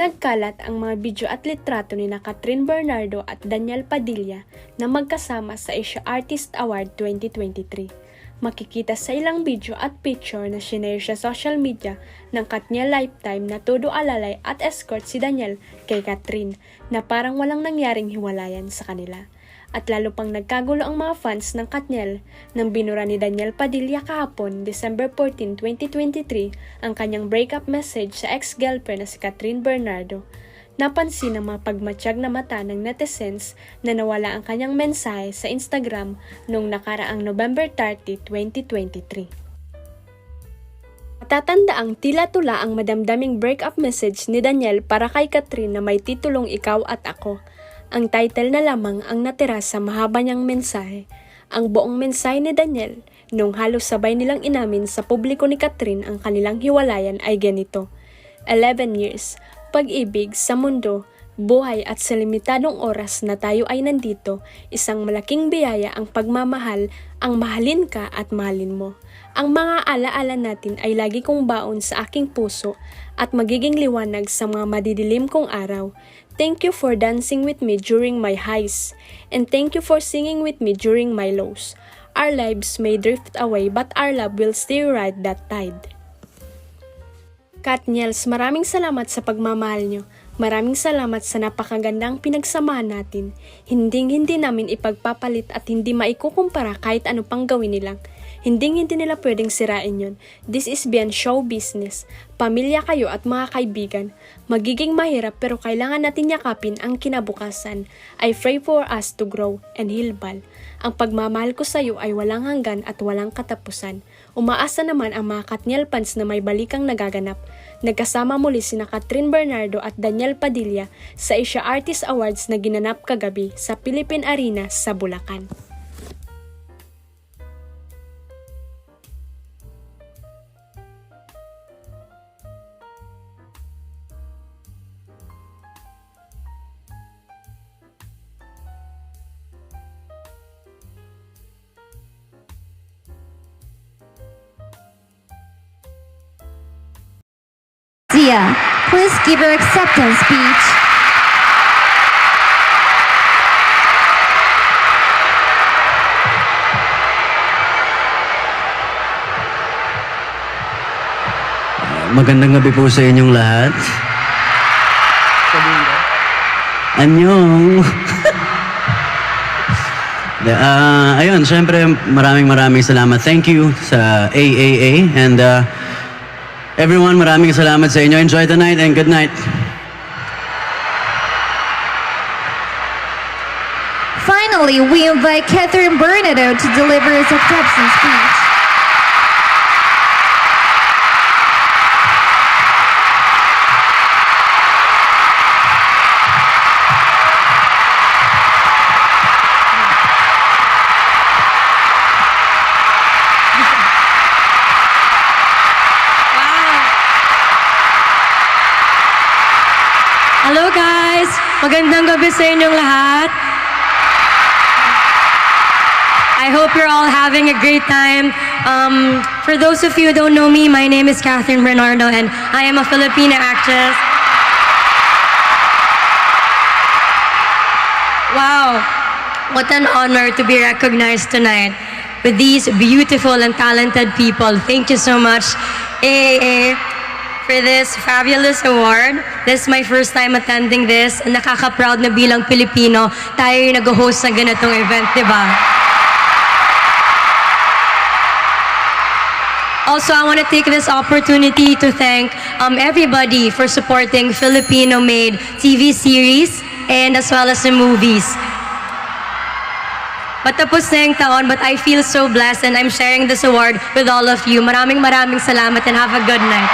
Nagkalat ang mga video at litrato ni Catherine Bernardo at Daniel Padilla na magkasama sa Asia Artist Award 2023. Makikita sa ilang video at picture na shinare sa social media ng Katniel Lifetime na todo alalay at escort si Daniel kay Catherine na parang walang nangyaring hiwalayan sa kanila. At lalo pang nagkagulo ang mga fans ng Katniel nang binura ni Daniel Padilla kahapon, December 14, 2023, ang kanyang breakup message sa ex-girlfriend na si Catherine Bernardo. Napansin ng mga pagmatsyag na mata ng netizens na nawala ang kanyang mensahe sa Instagram noong nakaraang November 30, 2023. Matatandaang tila tula ang madamdaming breakup message ni Daniel para kay Catherine na may titulong Ikaw at Ako. Ang title na lamang ang natira sa mahaba niyang mensahe. Ang buong mensahe ni Daniel, nung halos sabay nilang inamin sa publiko ni Catherine ang kanilang hiwalayan ay ganito. 11 years, pag-ibig sa mundo, buhay at sa limitadong oras na tayo ay nandito, isang malaking biyaya ang pagmamahal, ang mahalin ka at mahalin mo. Ang mga alaala natin ay lagi kong baon sa aking puso at magiging liwanag sa mga madidilim kong araw. Thank you for dancing with me during my highs, and thank you for singing with me during my lows. Our lives may drift away, but our love will still ride that tide. Katniels, maraming salamat sa pagmamahal nyo. Maraming salamat sa napakagandang pinagsamahan natin. Hindi namin ipagpapalit at hindi maikukumpara kahit ano pang gawin nilang. Hindi nila pwedeng sirain yun. This is beyond show business. Pamilya kayo at mga kaibigan. Magiging mahirap pero kailangan natin yakapin ang kinabukasan. I pray for us to grow and heal bal. Ang pagmamahal ko sa iyo ay walang hanggan at walang katapusan. Umaasa naman ang mga Katniel fans na may balikang nagaganap. Nagkasama muli sina Catherine Bernardo at Daniel Padilla sa Asia Artist Awards na ginanap kagabi sa Philippine Arena sa Bulacan. Dia, please give your acceptance speech. Magandang gabi po sa inyong lahat. Anyong. Ayun, syempre maraming salamat. Thank you sa AAA and everyone, maraming salamat sa inyo. Enjoy the night and good night. Finally, we invite Catherine Bernardo to deliver his acceptance speech. Hello guys! Magandang gabi sa inyong lahat. I hope you're all having a great time. For those of you who don't know me, my name is Catherine Bernardo and I am a Filipina actress. Wow! What an honor to be recognized tonight with these beautiful and talented people. Thank you so much, AAA, for this fabulous award. This is my first time attending this. Nakaka-proud na bilang Pilipino, tayo yung nag-host ng ganitong event, di ba? Also, I want to take this opportunity to thank everybody for supporting Filipino-made TV series and as well as the movies. Matapos na yung taon, but I feel so blessed and I'm sharing this award with all of you. Maraming salamat and have a good night.